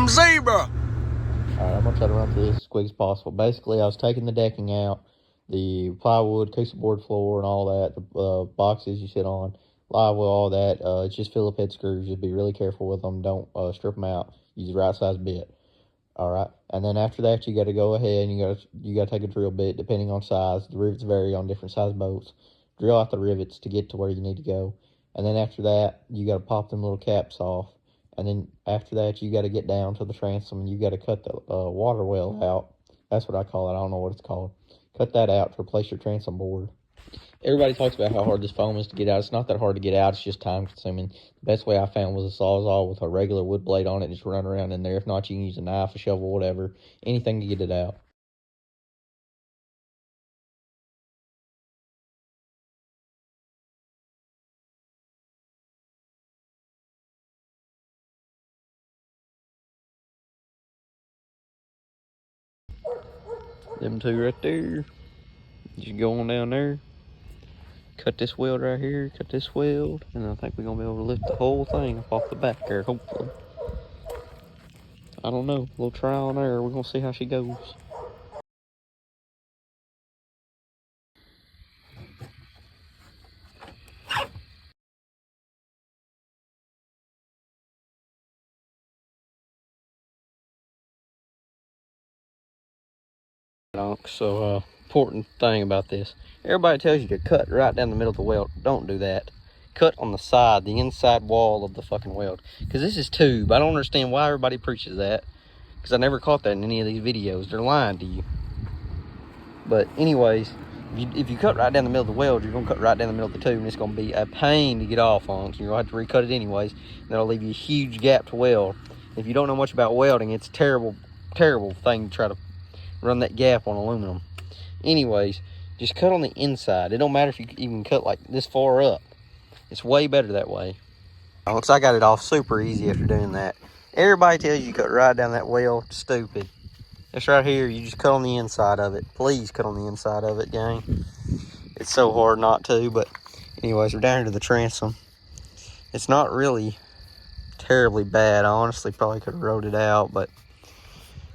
damn zebra. Alright, I'm gonna try to run through this as quick as possible. Basically, I was taking the decking out, the plywood, cushion board floor, and all that, the boxes you sit on, live well, all that. It's just Phillip head screws. Just be really careful with them. Don't strip them out. Use the right size bit. All right, and then after that, you got to go ahead and you got to take a drill bit, depending on size. The rivets vary on different size boats. Drill out the rivets to get to where you need to go, and then after that, you got to pop them little caps off. And then after that, you got to get down to the transom and you got to cut the water well out. That's what I call it. I don't know what it's called. Cut that out to replace your transom board. Everybody talks about how hard this foam is to get out. It's not that hard to get out. It's just time consuming. The best way I found was a Sawzall with a regular wood blade on it. Just run around in there. If not, you can use a knife, a shovel, whatever. Anything to get it out. Them two right there. Just go on down there. Cut this weld right here. Cut this weld. And I think we're going to be able to lift the whole thing up off the back there, hopefully. I don't know. A little trial and error. We're going to see how she goes. So, important thing about this. Everybody tells you to cut right down the middle of the weld. Don't do that. Cut on the side, the inside wall of the fucking weld. Because this is tube. I don't understand why everybody preaches that. Because I never caught that in any of these videos. They're lying to you. But anyways, if you cut right down the middle of the weld, you're going to cut right down the middle of the tube. And it's going to be a pain to get off on. So you're going to have to recut it anyways. And that'll leave you a huge gap to weld. If you don't know much about welding, it's a terrible, terrible thing to try to run that gap on aluminum. Anyways, just cut on the inside. It don't matter if you even cut like this far up. It's way better that way. Once I got it off super easy after doing that. Everybody tells you cut right down that weld. Stupid. This right here, you just cut on the inside of it. Please cut on the inside of it, gang. It's so hard not to, but anyways, we're down here to the transom. It's not really terribly bad. I honestly probably could have wrote it out, but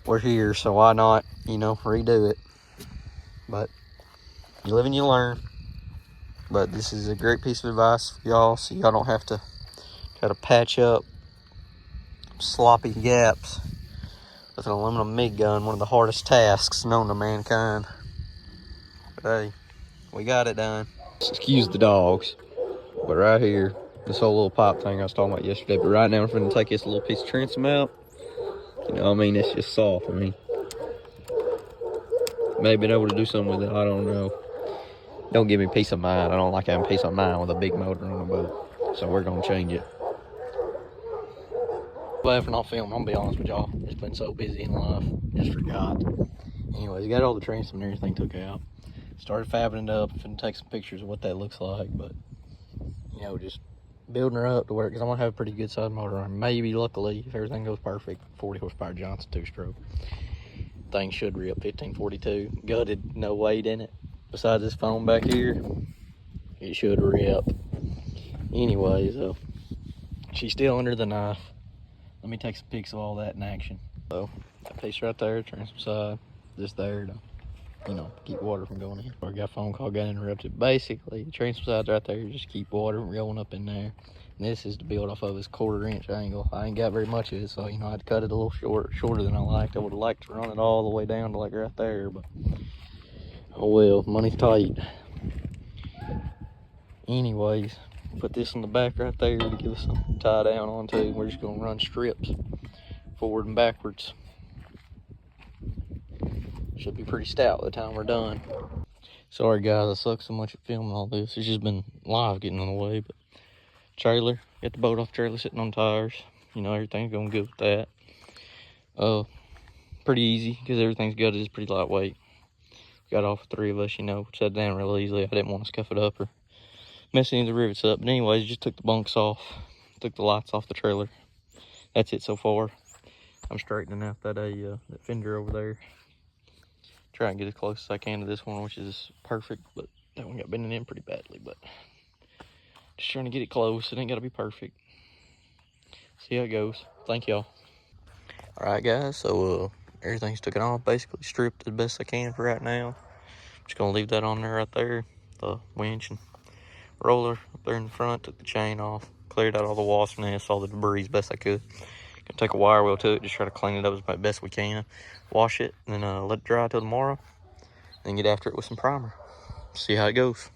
we're here, so why not, redo it. But you live and you learn. But this is a great piece of advice for y'all, so y'all don't have to try to patch up sloppy gaps with an aluminum MIG gun, one of the hardest tasks known to mankind. But hey, we got it done. Excuse the dogs, but right here, this whole little pipe thing I was talking about yesterday, but right now I'm going to take this little piece of transom out. It's just soft. Maybe been able to do something with it, I don't know. Don't give me peace of mind. I don't like having peace of mind with a big motor on a boat. So we're going to change it. Glad for not filming, I'm going to be honest with y'all. It's been so busy in life. Just forgot. Anyways, got all the transom and everything took out. Started fabbing it up. Finna take some pictures of what that looks like. But, just building her up to work. Because I'm going to have a pretty good size motor on. Maybe, luckily, if everything goes perfect, 40 horsepower Johnson 2-stroke. Thing should rip 1542. Gutted, no weight in it. Besides this foam back here, it should rip. Anyways, she's still under the knife. Let me take some pics of all that in action. So, that piece right there, transom side, just there to, keep water from going in. I got a phone call, got interrupted. Basically, the transom side's right there, just keep water from going up in there. And this is to build off of this 1/4-inch angle. I ain't got very much of it, so, I had to cut it a little shorter than I liked. I would have liked to run it all the way down to like right there, but oh well, money's tight. Anyways, put this in the back right there to give us something to tie down onto. We're just gonna run strips forward and backwards. Should be pretty stout by the time we're done. Sorry guys, I suck so much at filming all this. It's just been live getting in the way, but trailer, got the boat off trailer sitting on tires. Everything's going good with that. Pretty easy because everything's good. It's pretty lightweight. Got off 3 of us, sat down real easily. I didn't want to scuff it up or mess any of the rivets up. But anyways, just took the bunks off, took the lights off the trailer. That's it so far. I'm straightening out that fender over there. Try and get as close as I can to this one, which is perfect, but that one got bending in pretty badly. But just trying to get it close. It ain't got to be perfect. See how it goes. Thank y'all. Alright guys, so everything's taken off, basically stripped as best I can for right now. Just gonna leave that on there right there. The winch and roller up there in the front, took the chain off, cleared out all the wasp nests, all the debris as best I could. Gonna take a wire wheel to it, just try to clean it up as best we can. Wash it, and then let it dry till tomorrow. Then get after it with some primer. See how it goes.